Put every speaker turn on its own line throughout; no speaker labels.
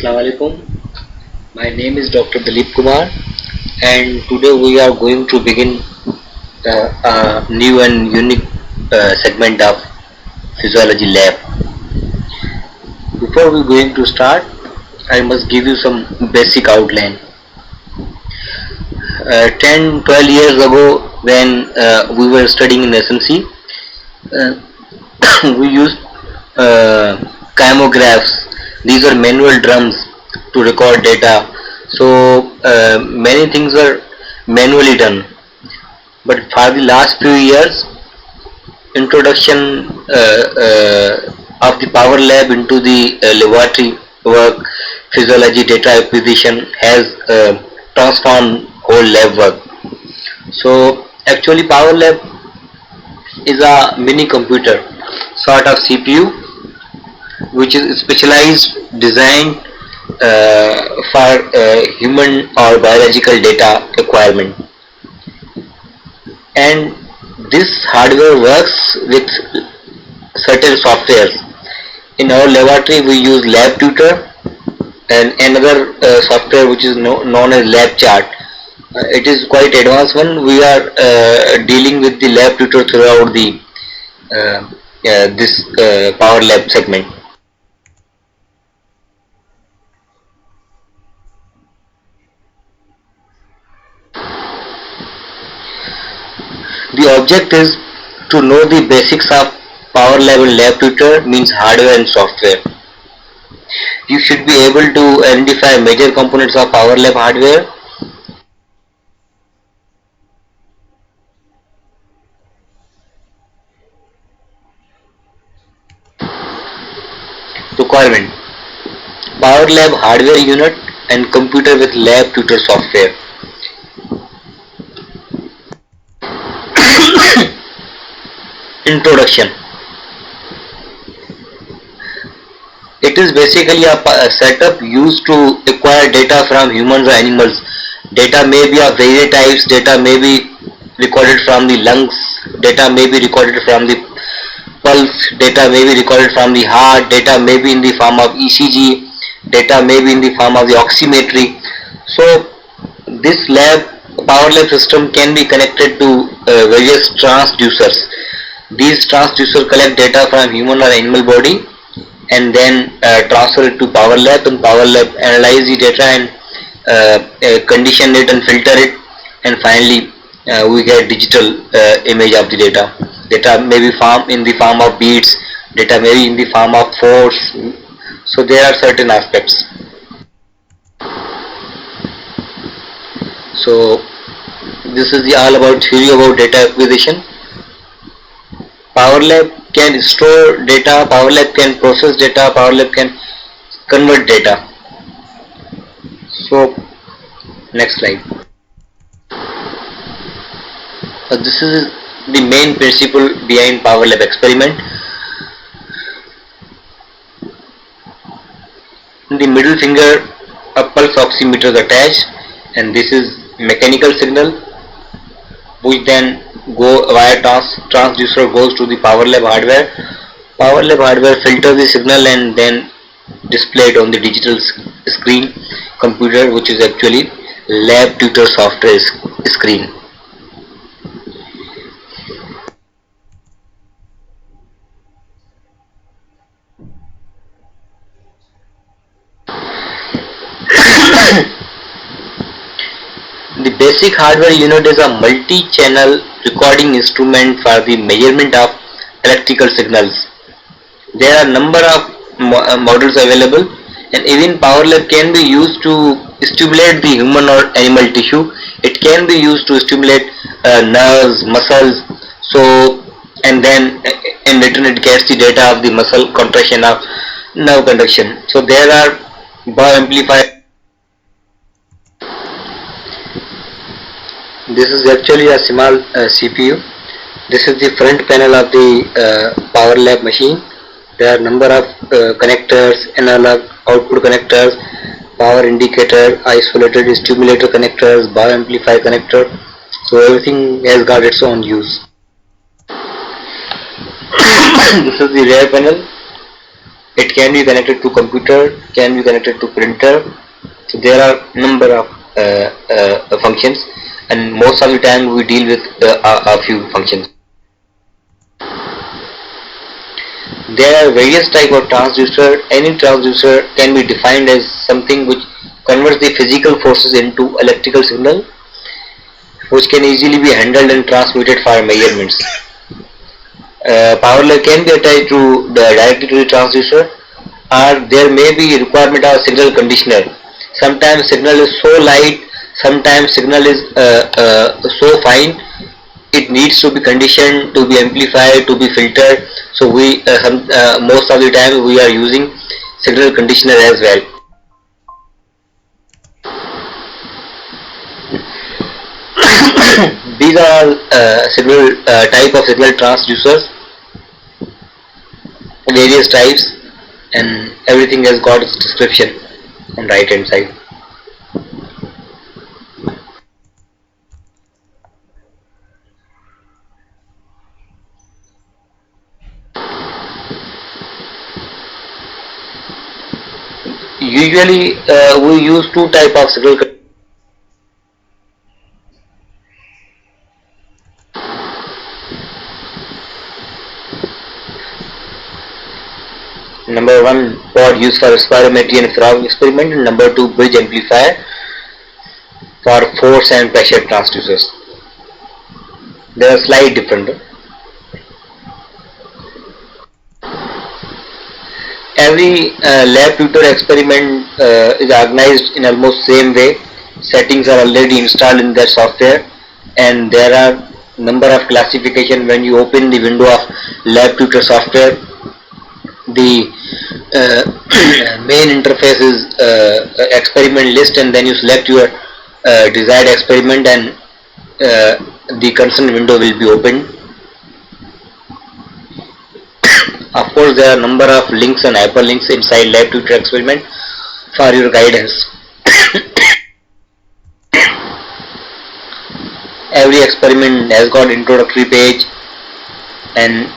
Assalamu alaikum. My name is Dr. Dilip Kumar, and today we are going to begin a new and unique segment of Physiology Lab. Before we going to start, I must give you some basic outline. 10-12 years ago, when we were studying in SMC, uh, we used chymographs. These are manual drums to record data. So many things were manually done. But for the last few years, introduction of the Power Lab into the laboratory work, physiology data acquisition has transformed whole lab work. So actually, Power Lab is a mini computer, sort of CPU, which is specialized designed for human or biological data acquirement. And this hardware works with certain softwares. In our laboratory, we use LabTutor and another software which is known as LabChart. It is quite advanced one. We are dealing with the LabTutor throughout the this Power Lab segment. The object is to know the basics of Power Lab and LabTutor, means hardware and software. You should be able to identify major components of Power Lab hardware. Requirement: Power Lab hardware unit and computer with LabTutor software. Introduction: it is basically a setup used to acquire data from humans or animals. Data may be of various types. Data may be recorded from the lungs. Data may be recorded from the pulse. Data may be recorded from the heart. Data may be in the form of ECG. Data may be in the form of the oximetry. So this Power Lab system can be connected to various transducers. These transducers collect data from human or animal body and then transfer it to Power Lab, and Power Lab analyze the data and condition it and filter it, and finally we get digital image of the data. Data may be in the form of beads, data may be in the form of force. So there are certain aspects. So this is all about theory about data acquisition. Power Lab can store data, Power Lab can process data, Power Lab can convert data. So next slide. This is the main principle behind Power Lab experiment. In the middle finger, a pulse oximeter is attached, and this is mechanical signal which then go via transducer goes to the Power Lab hardware. Power Lab hardware filters the signal and then display it on the digital screen computer, which is actually LabTutor software screen. The basic hardware unit is a multi-channel recording instrument for the measurement of electrical signals. There are number of models available, and even Power Lab can be used to stimulate the human or animal tissue. It can be used to stimulate nerves, muscles. So, and then in return it gets the data of the muscle contraction of nerve conduction. So there are bioamplifiers. This is actually a small CPU. This is the front panel of the Power Lab machine. There are number of connectors, analog output connectors, power indicator, isolated stimulator connectors, bioamplifier connector. So everything has got its own use. This is the rear panel. It can be connected to computer, can be connected to printer. So there are number of functions, and most of the time we deal with a few functions. There are various type of transducer. Any transducer can be defined as something which converts the physical forces into electrical signal, which can easily be handled and transmitted for measurements. Power leg can be attached to the directly to the transducer, or there may be requirement of signal conditioner. Sometimes signal is so light, sometimes signal is so fine. It needs to be conditioned, to be amplified, to be filtered. So we most of the time we are using signal conditioner as well. These are signal type of signal transducers, various types, and everything has got its description on right hand side. Usually we use two type of signal. Number one, pod used for spirometry and frog experiment, and number two, bridge amplifier for force and pressure transducers. They are slightly different. Every lab tutor experiment is organized in almost same way. Settings are already installed in their software, and there are number of classification. When you open the window of lab tutor software, the main interface is experiment list, and then you select your desired experiment, and the concerned window will be opened. Of course, there are number of links and hyperlinks inside lab tutor experiment for your guidance. Every experiment has got introductory page, and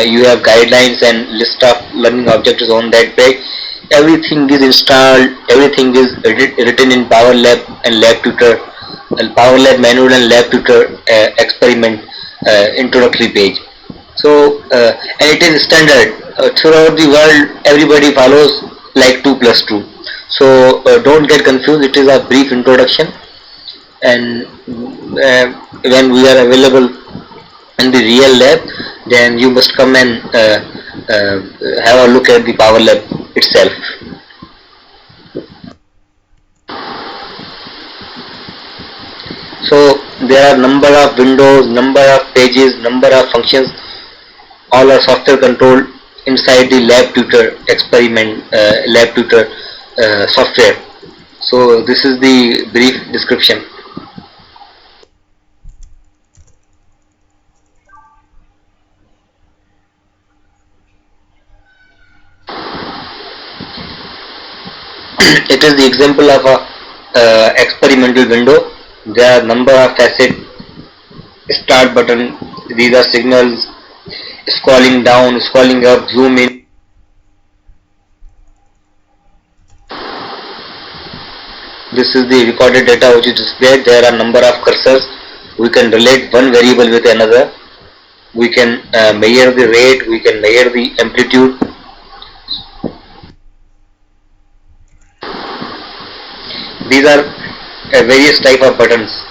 you have guidelines and list of learning objectives on that page. Everything is installed, everything is written in Power Lab and LabTutor, and Power Lab manual and LabTutor experiment introductory page. So and it is standard throughout the world. Everybody follows like 2 plus 2. So don't get confused. It is a brief introduction, and when we are available in the real lab, then you must come and have a look at the Power Lab itself. So there are number of windows, number of pages, number of functions. All are software controlled inside the lab tutor experiment lab tutor software. So this is the brief description. It is the example of a experimental window. There are number of facets. Start button. These are signals. Scrolling down, scrolling up, zoom in. This is the recorded data which is displayed. There are number of cursors. We can relate one variable with another. We can measure the rate. We can measure the amplitude. These are various type of buttons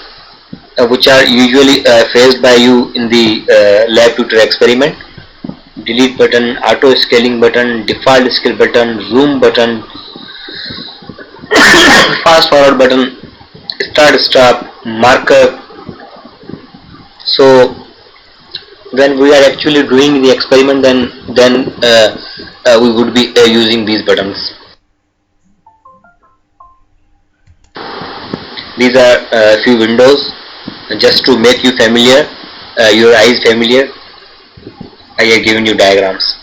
which are usually faced by you in the lab tutor experiment. Delete button, auto scaling button, default scale button, zoom button, fast forward button, start stop, marker. So when we are actually doing the experiment, then we would be using these buttons. These are a few windows just to make you familiar, your eyes familiar. I have given you diagrams.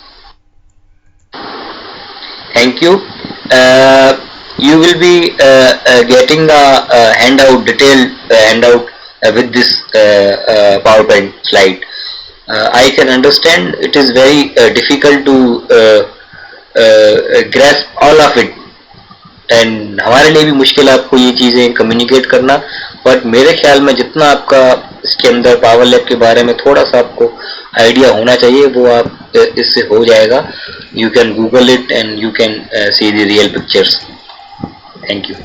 Thank you. You will be getting a handout, detailed handout with this PowerPoint slide. I can understand it is very difficult to grasp all of it, and हमारे लिए भी मुश्किल है आपको ये चीज़ें communicate करना, but मेरे ख्याल में जितना आपका इसके अंदर पावर लैब के बारे में थोड़ा सा आपको आइडिया होना चाहिए वो आप इससे हो जाएगा. You can Google it and you can see the real pictures. Thank you.